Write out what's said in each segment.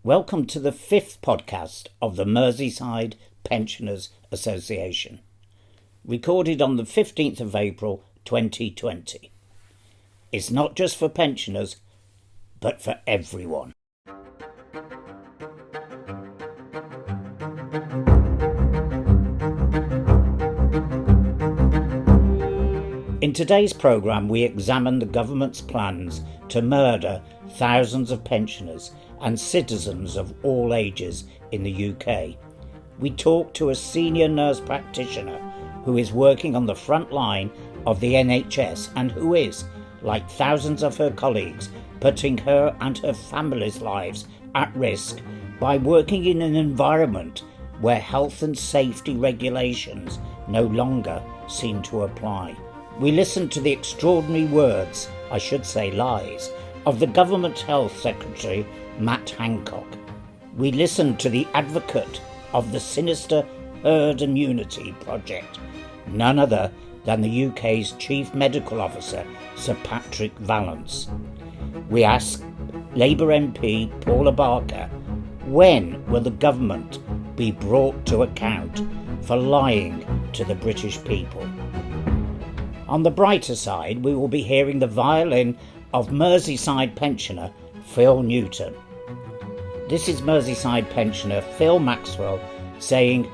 Welcome to the 5th podcast of the Merseyside Pensioners Association, recorded on the 15th of April 2020. It's not just for pensioners, but for everyone. In today's programme, we examine the government's plans to murder thousands of pensioners and citizens of all ages in the UK. We talk to a senior nurse practitioner who is working on the front line of the NHS and who is, like thousands of her colleagues, putting her and her family's lives at risk by working in an environment where health and safety regulations no longer seem to apply. We listen to the extraordinary words, I should say lies, of the Government Health Secretary, Matt Hancock. We listen to the advocate of the sinister herd immunity project, none other than the UK's Chief Medical Officer, Sir Patrick Vallance. We ask Labour MP Paula Barker, when will the government be brought to account for lying to the British people? On the brighter side, we will be hearing the violin of Merseyside pensioner Phil Newton. This is Merseyside pensioner Phil Maxwell saying,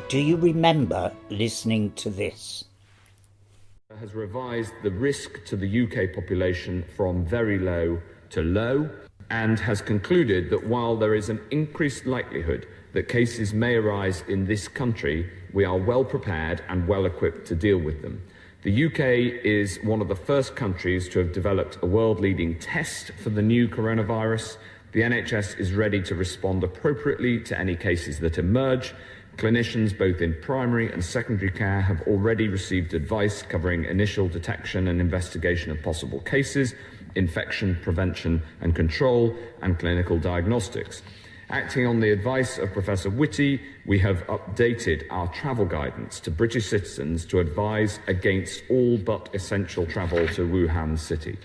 "Do you remember listening to this?" Has revised the risk to the UK population from very low to low, and has concluded that while there is an increased likelihood that cases may arise in this country, we are well prepared and well equipped to deal with them. The UK is one of the first countries to have developed a world-leading test for the new coronavirus. The NHS is ready to respond appropriately to any cases that emerge. Clinicians, both in primary and secondary care, have already received advice covering initial detection and investigation of possible cases, infection prevention and control, and clinical diagnostics. Acting on the advice of Professor Whitty, we have updated our travel guidance to British citizens to advise against all but essential travel to Wuhan City.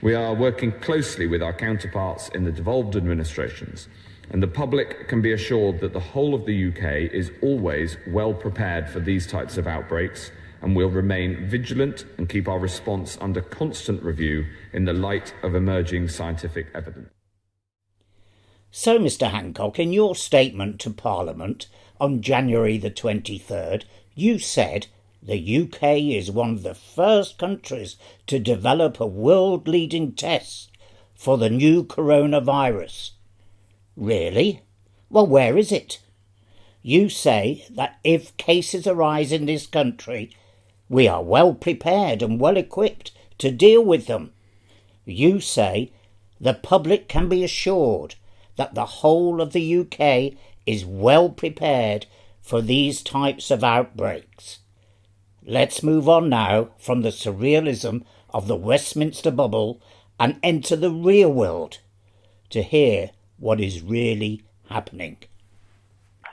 We are working closely with our counterparts in the devolved administrations, and the public can be assured that the whole of the UK is always well prepared for these types of outbreaks, and will remain vigilant and keep our response under constant review in the light of emerging scientific evidence. So, Mr Hancock, in your statement to Parliament on January the 23rd, you said the UK is one of the first countries to develop a world-leading test for the new coronavirus. Really? Well, where is it? You say that if cases arise in this country, we are well prepared and well equipped to deal with them. You say the public can be assured that the whole of the UK is well prepared for these types of outbreaks. Let's move on now from the surrealism of the Westminster bubble and enter the real world to hear what is really happening.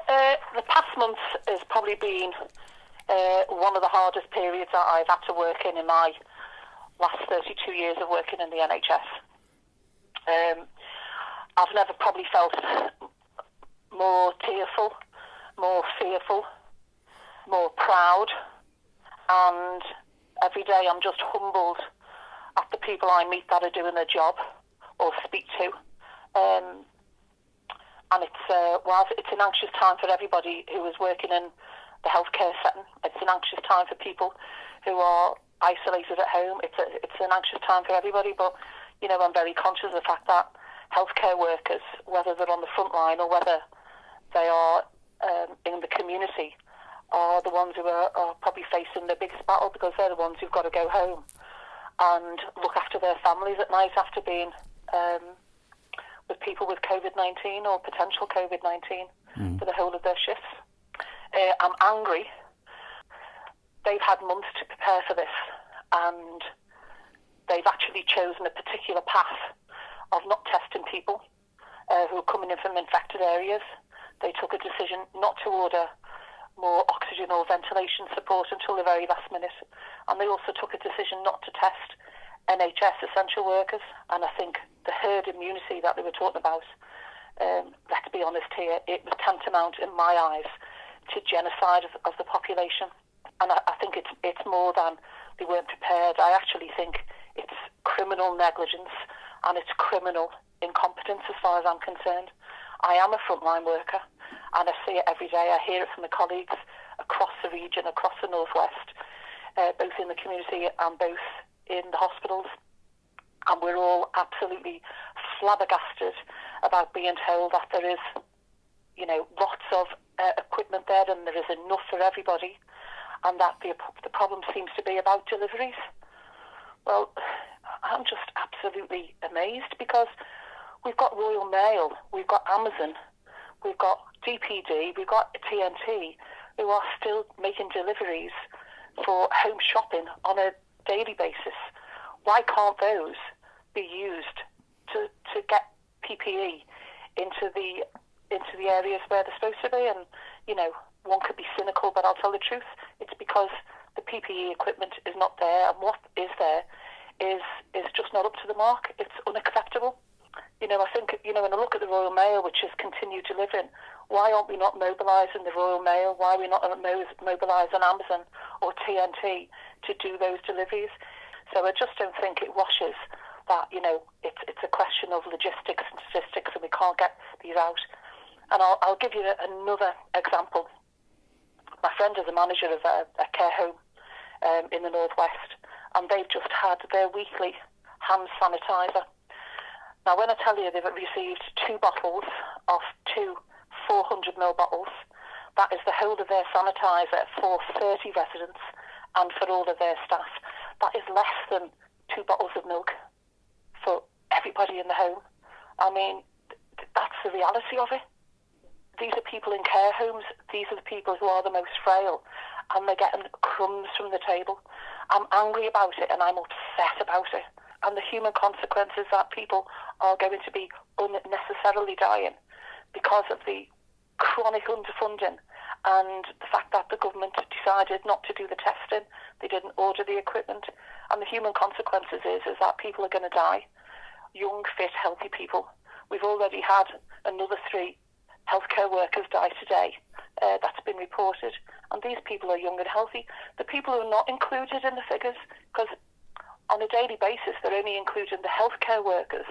The past month has probably been one of the hardest periods that I've had to work in my last 32 years of working in the NHS. I've never probably felt more tearful, more fearful, more proud, and every day I'm just humbled at the people I meet that are doing their job or speak to. And whilst it's an anxious time for everybody who is working in the healthcare setting, it's an anxious time for people who are isolated at home. It's an anxious time for everybody, but I'm very conscious of the fact that healthcare workers, whether they're on the front line or whether they are in the community, are the ones who are probably facing the biggest battle, because they're the ones who've got to go home and look after their families at night after being with people with COVID-19 or potential COVID-19 for the whole of their shifts. I'm angry. They've had months to prepare for this, and they've actually chosen a particular path of not testing people who are coming in from infected areas. They took a decision not to order more oxygen or ventilation support until the very last minute. And they also took a decision not to test NHS essential workers. And I think the herd immunity that they were talking about let's be honest here, it was tantamount in my eyes to genocide of the population. And I think it's more than they weren't prepared. I actually think it's criminal negligence and it's criminal incompetence as far as I'm concerned. I am a frontline worker and I see it every day. I hear it from the colleagues across the region, across the northwest, both in the community and both in the hospitals. And we're all absolutely flabbergasted about being told that there is, lots of equipment there and there is enough for everybody, and that the problem seems to be about deliveries. Well, I'm just absolutely amazed because we've got Royal Mail, we've got Amazon, we've got DPD, we've got TNT, who are still making deliveries for home shopping on a daily basis. Why can't those be used to get PPE into the areas where they're supposed to be? And, one could be cynical, but I'll tell the truth. It's because the PPE equipment is not there, and what is there is just not up to the mark. It's unacceptable. I think, when I look at the Royal Mail, which has continued delivering, why aren't we not mobilising the Royal Mail? Why are we not mobilising Amazon or TNT to do those deliveries? So I just don't think it washes that, it's a question of logistics and statistics and we can't get these out. And I'll give you another example. My friend is a manager of a care home in the northwest, and they've just had their weekly hand sanitizer. Now, when I tell you they've received 2 bottles of 2 400ml bottles, that is the whole of their sanitizer for 30 residents and for all of their staff. That is less than 2 bottles of milk for everybody in the home. I mean, that's the reality of it. These are people in care homes. These are the people who are the most frail, and they're getting crumbs from the table. I'm angry about it, and I'm upset about it. And the human consequences that people are going to be unnecessarily dying because of the chronic underfunding and the fact that the government decided not to do the testing. They didn't order the equipment. And the human consequences is that people are going to die. Young, fit, healthy people. We've already had another 3 healthcare workers die today. That's been reported. And these people are young and healthy. The people who are not included in the figures, because on a daily basis, they're only including the healthcare workers.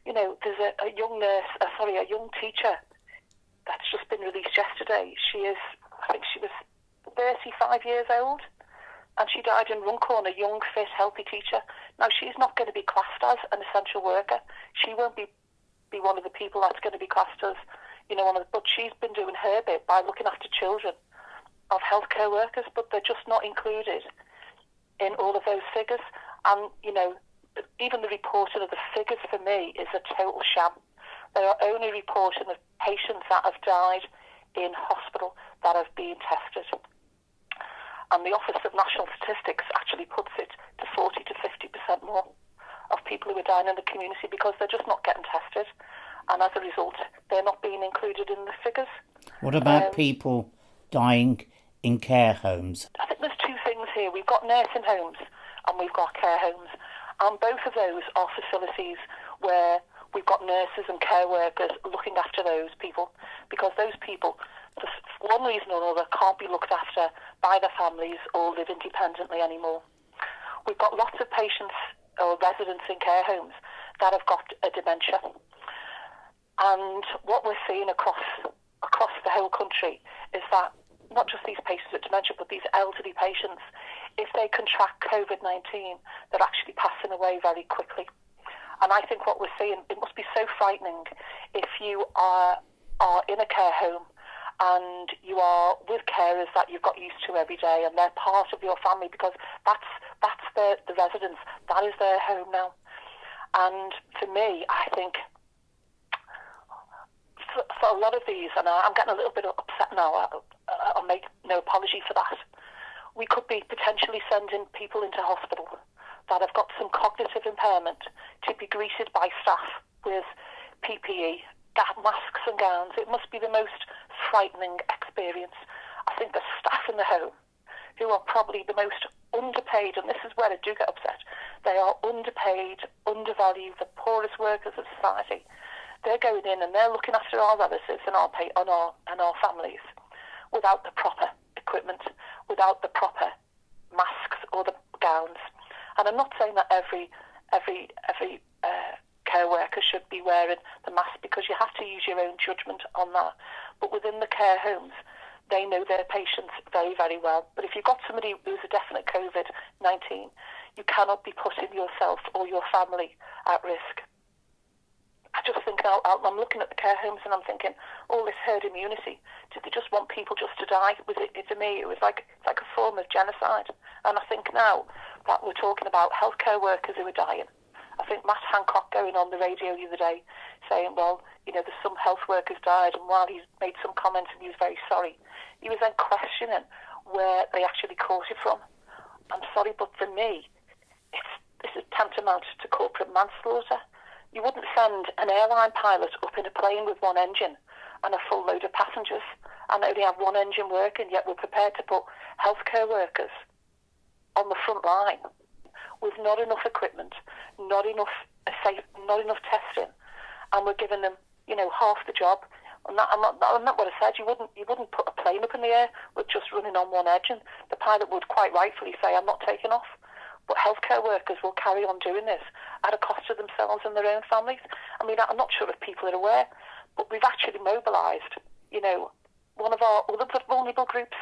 There's a young teacher that's just been released yesterday. I think she was 35 years old, and she died in Runcorn, a young, fit, healthy teacher. Now, she's not going to be classed as an essential worker. She won't be one of the people that's going to be classed as, but she's been doing her bit by looking after children of healthcare workers, but they're just not included in all of those figures. And, even the reporting of the figures for me is a total sham. They are only reporting of patients that have died in hospital that have been tested. And the Office of National Statistics actually puts it to 40 to 50% more of people who are dying in the community because they're just not getting tested. And as a result, they're not being included in the figures. What about people dying in care homes? I think there's 2 things here. We've got nursing homes and we've got care homes. And both of those are facilities where we've got nurses and care workers looking after those people, because those people, for one reason or another, can't be looked after by their families or live independently anymore. We've got lots of patients or residents in care homes that have got a dementia. And what we're seeing across the whole country is that not just these patients with dementia, but these elderly patients, if they contract COVID-19, they're actually passing away very quickly. And I think what we're seeing, it must be so frightening if you are in a care home and you are with carers that you've got used to every day, and they're part of your family, because that's the residence, that is their home now. And for me, I think for a lot of these, and I'm getting a little bit upset now, I'll make no apology for that, we could be potentially sending people into hospital that have got some cognitive impairment to be greeted by staff with PPE, masks and gowns. It must be the most frightening experience. I think the staff in the home, who are probably the most underpaid, and this is where I do get upset, they are underpaid, undervalued, the poorest workers of society. they're going in and they're looking after our relatives and our families without the proper equipment, without the proper masks or the gowns. And I'm not saying that every care worker should be wearing the mask, because you have to use your own judgment on that. But within the care homes, they know their patients very, very well. But if you've got somebody who's a definite COVID-19, you cannot be putting yourself or your family at risk. I just think I'm looking at the care homes and I'm thinking, all this herd immunity, did they just want people just to die? To me, it was like a form of genocide. And I think now that we're talking about healthcare workers who are dying. I think Matt Hancock going on the radio the other day saying, well, there's some health workers died, and while he made some comments and he was very sorry, he was then questioning where they actually caught it from. I'm sorry, but for me, this is tantamount to corporate manslaughter. You wouldn't send an airline pilot up in a plane with one engine and a full load of passengers and only have one engine working, yet we're prepared to put healthcare workers on the front line with not enough equipment, not enough testing, and we're giving them, half the job. And that, I'm not what I said. You wouldn't put a plane up in the air with just running on one engine. The pilot would quite rightfully say, I'm not taking off. But healthcare workers will carry on doing this at a cost to themselves and their own families. I mean, I'm not sure if people are aware, but we've actually mobilised, one of our other vulnerable groups.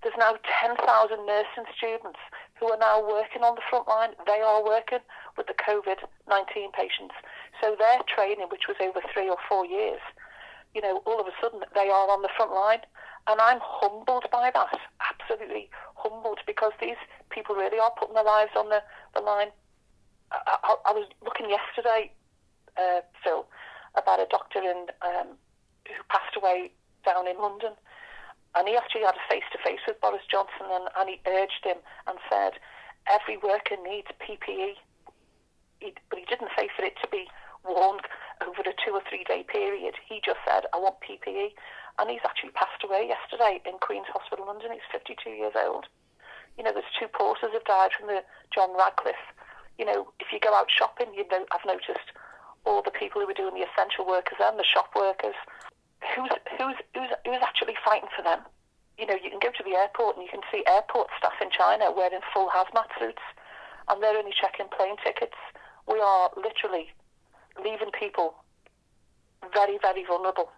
There's now 10,000 nursing students who are now working on the front line. They are working with the COVID-19 patients. So their training, which was over 3 or 4 years, all of a sudden they are on the front line. And I'm humbled by that, absolutely humbled, because these people really are putting their lives on the line. I was looking yesterday, Phil, about a doctor who passed away down in London, and he actually had a face-to-face with Boris Johnson, and he urged him and said, every worker needs PPE. But he didn't say for it to be worn over a 2 or 3 day period. He just said, I want PPE. And he's actually passed away yesterday in Queen's Hospital, London. He's 52 years old. There's 2 porters have died from the John Radcliffe. If you go out shopping, I've noticed all the people who were doing the essential workers and the shop workers. Who's actually fighting for them? You can go to the airport and you can see airport staff in China wearing full hazmat suits, and they're only checking plane tickets. We are literally leaving people very, very vulnerable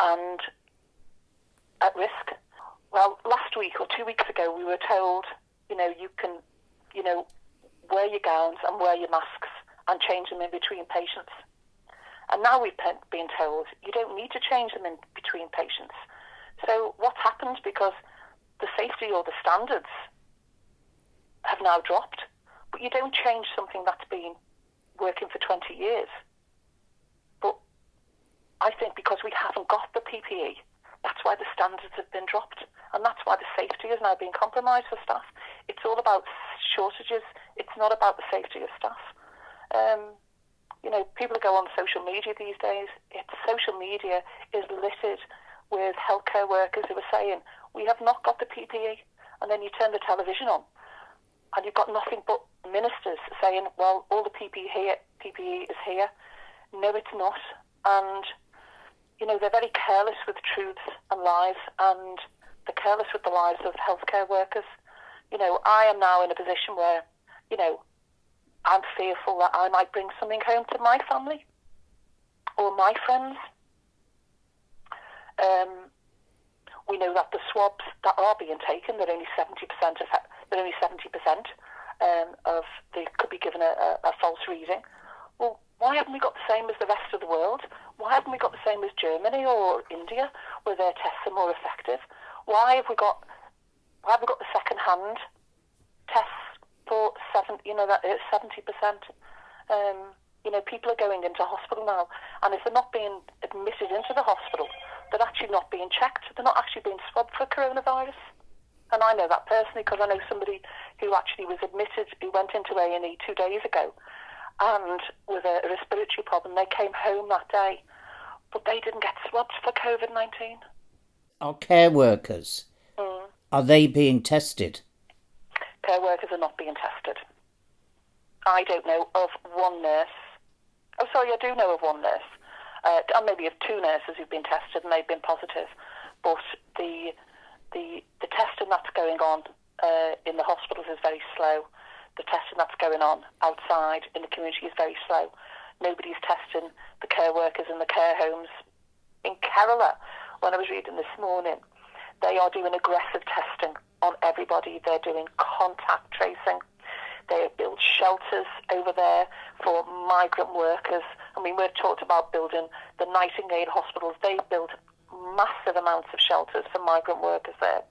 and at risk. Well, last week or 2 weeks ago, we were told, you can, wear your gowns and wear your masks and change them in between patients. And now we've been told you don't need to change them in between patients. So what's happened, because the safety or the standards have now dropped, but you don't change something that's been working for 20 years. But I think because we haven't got the PPE, that's why the standards have been dropped, and that's why the safety is now being compromised for staff. It's all about shortages. It's not about the safety of staff. People go on social media these days. Social media is littered with healthcare workers who are saying, we have not got the PPE. And then you turn the television on and you've got nothing but ministers saying, well, all the PPE is here. No, it's not. And, they're very careless with truths and lies, and they're careless with the lives of healthcare workers. I am now in a position where, I'm fearful that I might bring something home to my family or my friends. We know that the swabs that are being taken, they're only 70% of they could be given a false reading. Well, why haven't we got the same as the rest of the world? Why haven't we got the same as Germany or India, where their tests are more effective? Why have we got the second-hand tests for 70%? People are going into hospital now, and if they're not being admitted into the hospital, they're actually not being checked. They're not actually being swabbed for coronavirus. And I know that personally, because I know somebody who actually was admitted, who went into A&E 2 days ago, and with a respiratory problem. They came home that day, but they didn't get swabbed for COVID-19. Our care workers, are they being tested? Care workers are not being tested. I don't know of one nurse, Oh, sorry, I do know of one nurse, and maybe of two nurses who've been tested and they've been positive. But the testing that's going on in the hospitals is very slow. The testing that's going on outside in the community is very slow. Nobody's testing the care workers in the care homes. In Kerala, when I was reading this morning, they are doing aggressive testing on everybody. They're doing contact tracing. They have built shelters over there for migrant workers. I mean, we've talked about building the Nightingale hospitals. They've built massive amounts of shelters for migrant workers there.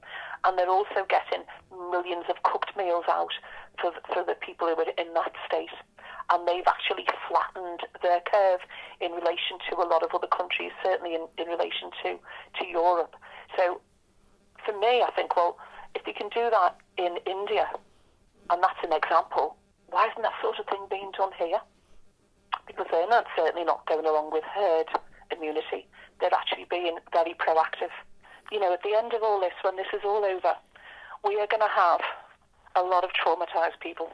And they're also getting millions of cooked meals out for the people who are in that state. And they've actually flattened their curve in relation to a lot of other countries, certainly in relation to Europe. So for me, I think, well, if they can do that in India, and that's an example, why isn't that sort of thing being done here? Because they're certainly not going along with herd immunity. They're actually being very proactive. You know, at the end of all this, when this is all over, we are going to have a lot of traumatised people.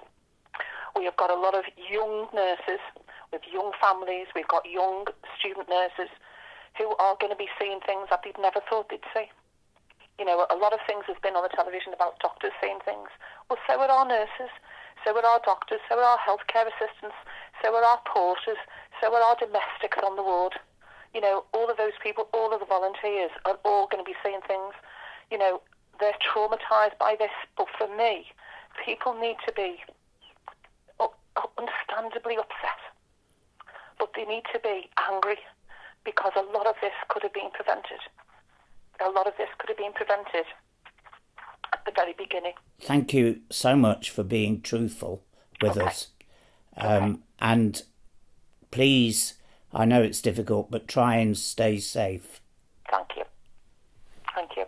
We have got a lot of young nurses with young families. We've got young student nurses who are going to be seeing things that they'd never thought they'd see. You know, a lot of things has been on the television about doctors seeing things. Well, so are our nurses, so are our doctors, so are our healthcare assistants, so are our porters, so are our domestics on the ward. You know, all of those people, all of the volunteers are all going to be seeing things. You know, they're traumatised by this. But for me, people need to be understandably upset. But they need to be angry because a lot of this could have been prevented. A lot of this could have been prevented at the very beginning. Thank you so much for being truthful with us. And please, I know it's difficult, but try and stay safe. Thank you. Thank you.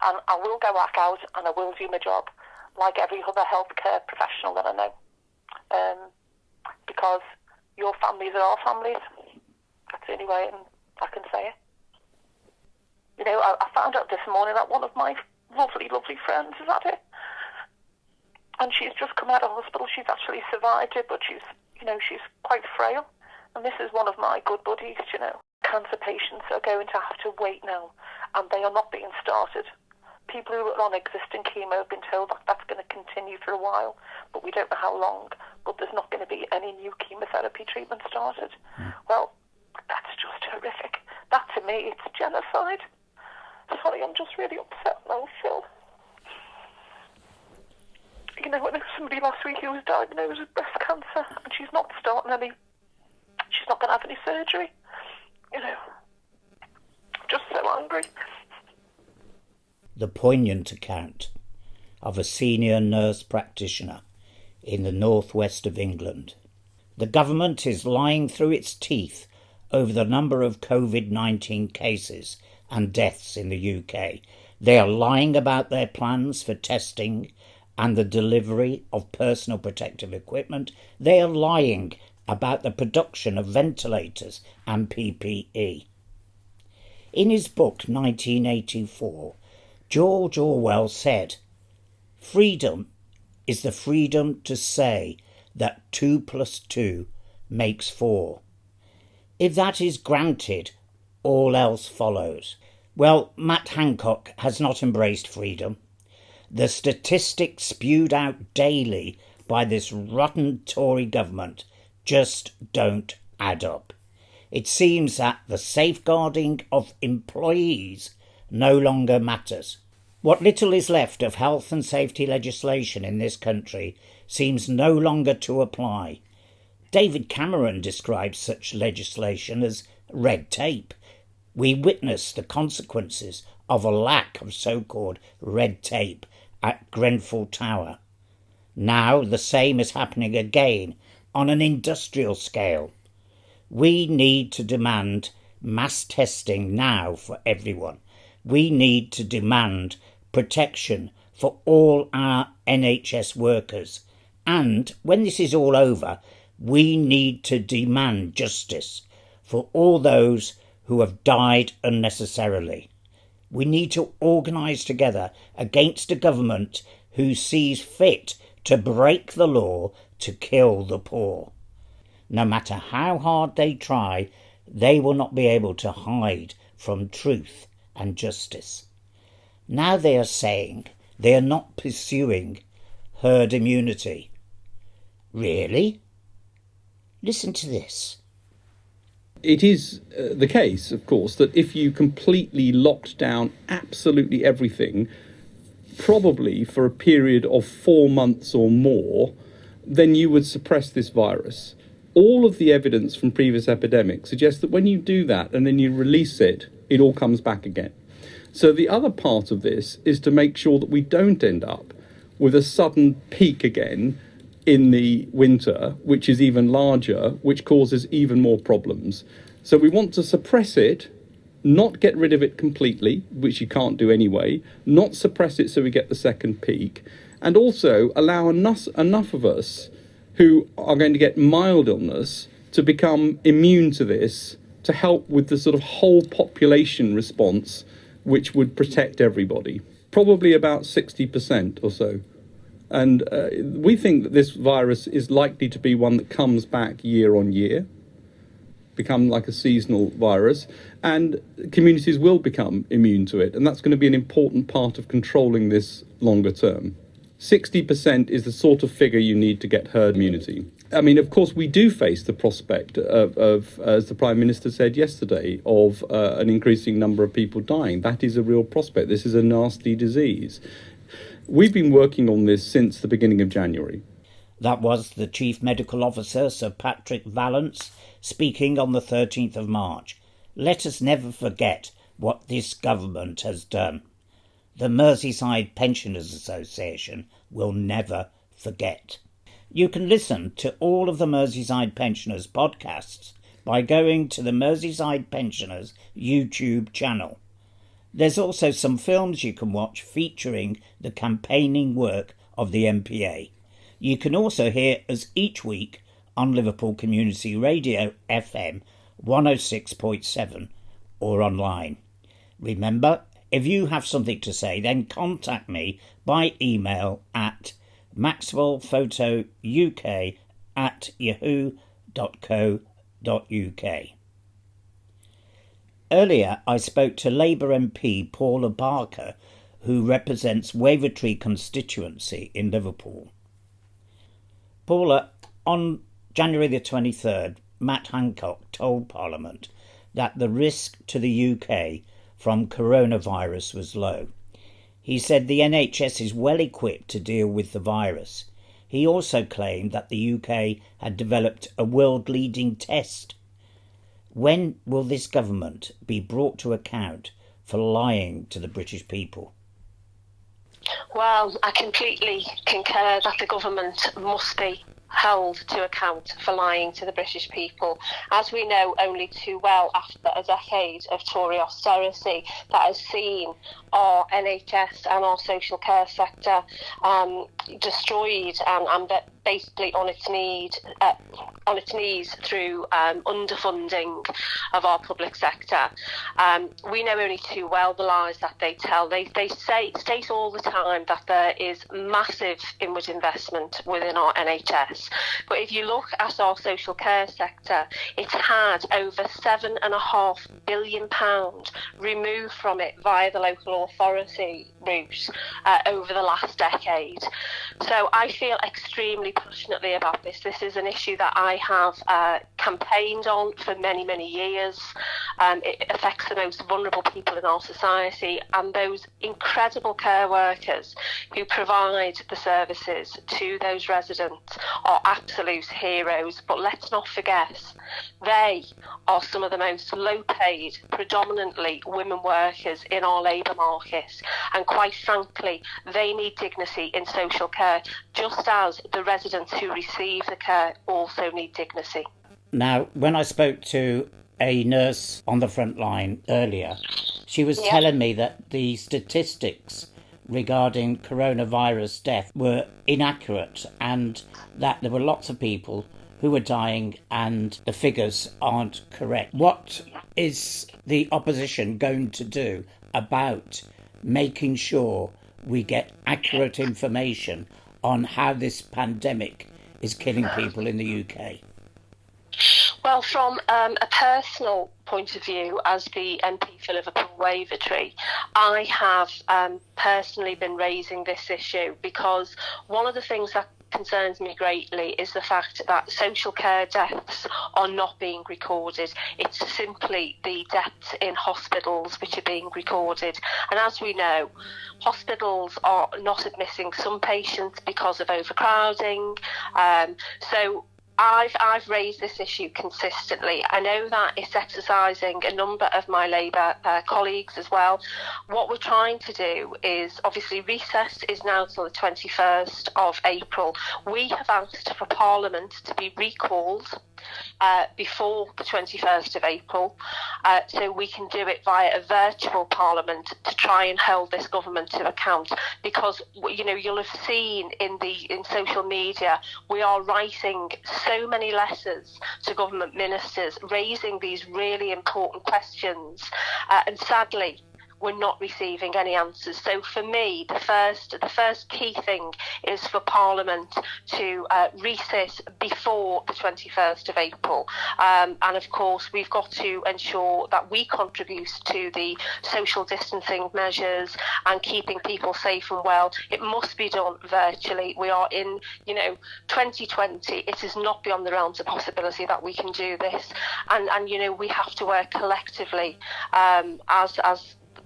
And I will go back out and I will do my job like every other healthcare professional that I know. Because your families are our families. That's the only way I can say it. You know, I found out this morning that one of my lovely, lovely friends is at it. And she's just come out of hospital. She's actually survived it, but she's quite frail. And this is one of my good buddies, you know. Cancer patients are going to have to wait now, and they are not being started. People who are on existing chemo have been told that that's going to continue for a while, but we don't know how long. But there's not going to be any new chemotherapy treatment started. Well, that's just horrific. That, to me, it's genocide. Sorry, I'm just really upset now, Phil. You know, I know somebody last week who was diagnosed with breast cancer, and she's not going to have any surgery. You know, just so angry. The poignant account of a senior nurse practitioner in the northwest of England. The government is lying through its teeth over the number of COVID-19 cases and deaths in the UK. They are lying about their plans for testing and the delivery of personal protective equipment. They are lying about the production of ventilators and PPE. In his book 1984, George Orwell said, "Freedom is the freedom to say that 2 + 2 makes 4. If that is granted, all else follows." Well, Matt Hancock has not embraced freedom. The statistics spewed out daily by this rotten Tory government just don't add up. It seems that the safeguarding of employees no longer matters. What little is left of health and safety legislation in this country seems no longer to apply. David Cameron describes such legislation as red tape. We witnessed the consequences of a lack of so-called red tape at Grenfell Tower. Now the same is happening again on an industrial scale. We need to demand mass testing now for everyone. We need to demand protection for all our NHS workers. And when this is all over, we need to demand justice for all those who have died unnecessarily. We need to organise together against a government who sees fit to break the law to kill the poor. No matter how hard they try, they will not be able to hide from truth and justice. Now they are saying they are not pursuing herd immunity. Really? Listen to this. It is the case, of course, that if you completely locked down absolutely everything, probably for a period of 4 months or more, then you would suppress this virus. All of the evidence from previous epidemics suggests that when you do that and then you release it, it all comes back again. So the other part of this is to make sure that we don't end up with a sudden peak again in the winter, which is even larger, which causes even more problems. So we want to suppress it, not get rid of it completely, which you can't do anyway, not suppress it so we get the second peak, and also allow enough of us who are going to get mild illness to become immune to this, to help with the sort of whole population response, which would protect everybody. Probably about 60% or so. And we think that this virus is likely to be one that comes back year on year, become like a seasonal virus, and communities will become immune to it. And that's going to be an important part of controlling this longer term. 60% is the sort of figure you need to get herd immunity. I mean, of course, we do face the prospect of as the Prime Minister said yesterday, of an increasing number of people dying. That is a real prospect. This is a nasty disease. We've been working on this since the beginning of January. That was the Chief Medical Officer, Sir Patrick Vallance, speaking on the 13th of March. Let us never forget what this government has done. The Merseyside Pensioners Association will never forget. You can listen to all of the Merseyside Pensioners podcasts by going to the Merseyside Pensioners YouTube channel. There's also some films you can watch featuring the campaigning work of the MPA. You can also hear us each week on Liverpool Community Radio FM 106.7 or online. Remember, if you have something to say, then contact me by email at maxwellphotouk@yahoo.co.uk. Earlier, I spoke to Labour MP Paula Barker, who represents Wavertree constituency in Liverpool. Paula, on January the 23rd, Matt Hancock told Parliament that the risk to the UK from coronavirus was low. He said the NHS is well equipped to deal with the virus. He also claimed that the UK had developed a world-leading test. When will this government be brought to account for lying to the British people? Well, I completely concur that the government must be held to account for lying to the British people. As we know only too well, after a decade of Tory austerity that has seen our NHS and our social care sector destroyed and basically on its knees through underfunding of our public sector. We know only too well the lies that they tell. They state all the time that there is massive inward investment within our NHS. But if you look at our social care sector, it's had over £7.5 billion removed from it via the local authority route over the last decade. So I feel extremely passionately about this. This is an issue that I have campaigned on for many, many years. It affects the most vulnerable people in our society, and those incredible care workers who provide the services to those residents are absolute heroes. But let's not forget, they are some of the most low-paid, predominantly women workers in our labour market. And quite frankly, they need dignity in social care, just as the residents who receive the care also need dignity. Now, when I spoke to a nurse on the front line earlier, she was telling me that the statistics regarding coronavirus death were inaccurate and that there were lots of people who were dying and the figures aren't correct. What is the opposition going to do about making sure we get accurate information on how this pandemic is killing people in the UK? Well, from a personal point of view, as the MP for Liverpool Wavertree, I have personally been raising this issue because one of the things that concerns me greatly is the fact that social care deaths are not being recorded. It's simply the deaths in hospitals which are being recorded. And as we know, hospitals are not admitting some patients because of overcrowding. So I've raised this issue consistently. I know that it's exercising a number of my Labour colleagues as well. What we're trying to do is, obviously, recess is now till the 21st of April. We have asked for Parliament to be recalled before the 21st of April, so we can do it via a virtual Parliament to try and hold this government to account. Because you'll have seen in social media, we are writing so many letters to government ministers raising these really important questions, and sadly we're not receiving any answers. So for me, the first key thing is for Parliament to recess before the 21st of April. And of course, we've got to ensure that we contribute to the social distancing measures and keeping people safe and well. It must be done virtually. We are in, 2020. It is not beyond the realms of possibility that we can do this. And we have to work collectively as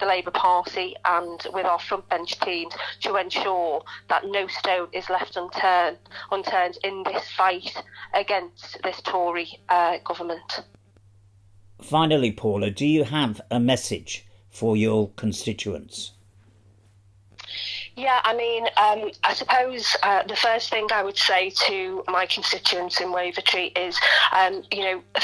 the Labour Party and with our frontbench teams to ensure that no stone is left unturned in this fight against this Tory government. Finally, Paula, do you have a message for your constituents? Yeah, I suppose the first thing I would say to my constituents in Wavertree is,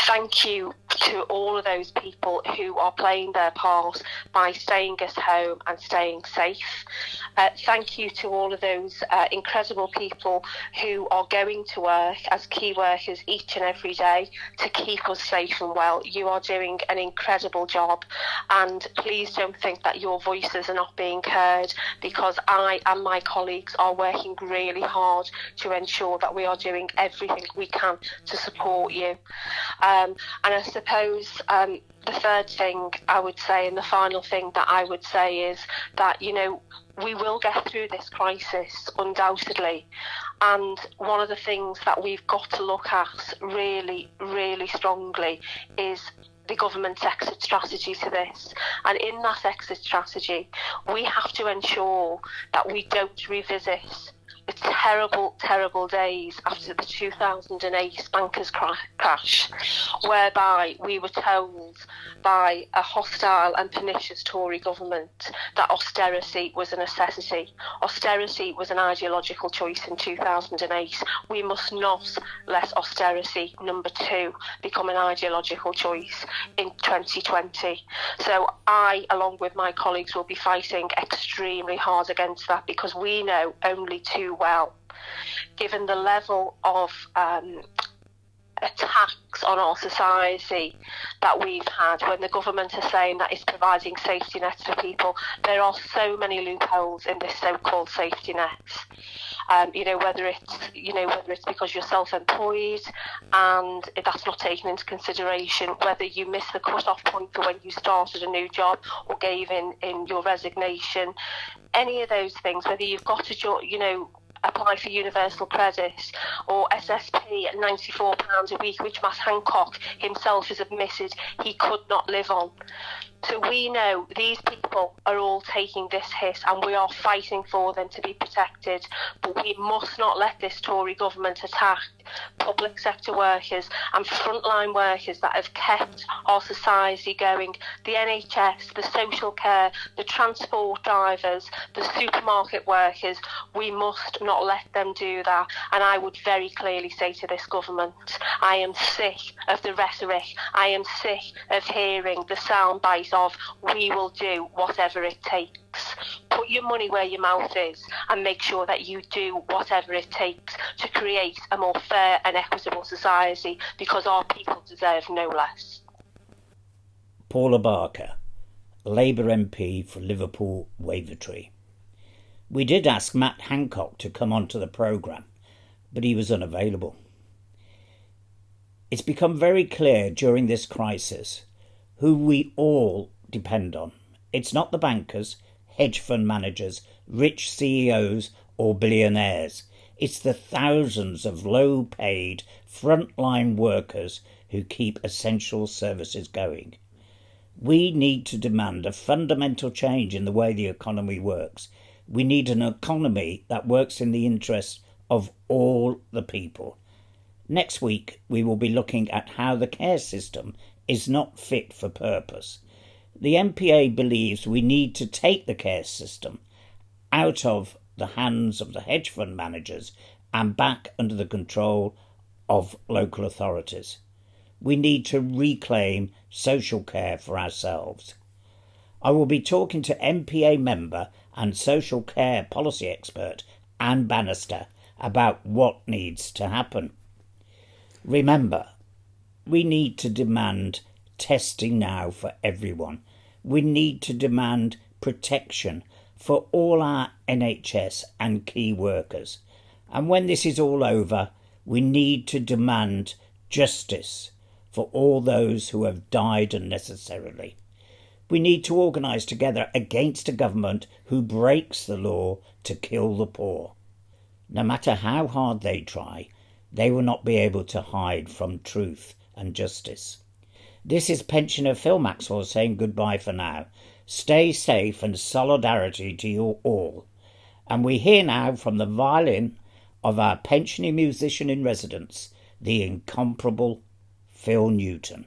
thank you to all of those people who are playing their part by staying at home and staying safe. Thank you to all of those incredible people who are going to work as key workers each and every day to keep us safe and well. You are doing an incredible job, and please don't think that your voices are not being heard, because I and my colleagues are working really hard to ensure that we are doing everything we can to support you. And I suppose the third thing I would say, and the final thing that I would say, is that, we will get through this crisis undoubtedly. And one of the things that we've got to look at really, really strongly is the government's exit strategy to this. And in that exit strategy, we have to ensure that we don't revisit the terrible, terrible days after the 2008 bankers crash, whereby we were told by a hostile and pernicious Tory government that austerity was a necessity. Austerity was an ideological choice in 2008. We must not let austerity number 2 become an ideological choice in 2020. So I, along with my colleagues, will be fighting extremely hard against that, because we know only too well, given the level of attacks on our society that we've had, when the government is saying that it's providing safety nets for people, there are so many loopholes in this so-called safety nets. Whether it's because you're self-employed and that's not taken into consideration, whether you missed the cut-off point for when you started a new job or gave in your resignation, any of those things, whether you've got to apply for universal credit or SSP at £94 a week, which Matt Hancock himself has admitted he could not live on. So we know these people are all taking this hit, and we are fighting for them to be protected. But we must not let this Tory government attack public sector workers and frontline workers that have kept our society going. The NHS, the social care, the transport drivers, the supermarket workers, we must not let them do that. And I would very clearly say to this government, I am sick of the rhetoric. I am sick of hearing the soundbite of "we will do whatever it takes." Put your money where your mouth is and make sure that you do whatever it takes to create a more fair and equitable society, because our people deserve no less. Paula Barker, Labour MP for Liverpool Wavertree. We did ask Matt Hancock to come onto the programme, but he was unavailable. It's become very clear during this crisis who we all depend on. It's not the bankers, hedge fund managers, rich CEOs or billionaires. It's the thousands of low-paid frontline workers who keep essential services going. We need to demand a fundamental change in the way the economy works. We need an economy that works in the interest of all the people. Next week, we will be looking at how the care system is not fit for purpose. The MPA believes we need to take the care system out of the hands of the hedge fund managers and back under the control of local authorities. We need to reclaim social care for ourselves. I will be talking to MPA member and social care policy expert Anne Bannister about what needs to happen. Remember, we need to demand testing now for everyone. We need to demand protection for all our NHS and key workers. And when this is all over, we need to demand justice for all those who have died unnecessarily. We need to organise together against a government who breaks the law to kill the poor. No matter how hard they try, they will not be able to hide from truth and justice. This is pensioner Phil Maxwell saying goodbye for now. Stay safe and solidarity to you all. And we hear now from the violin of our pensioner musician in residence, the incomparable Phil Newton.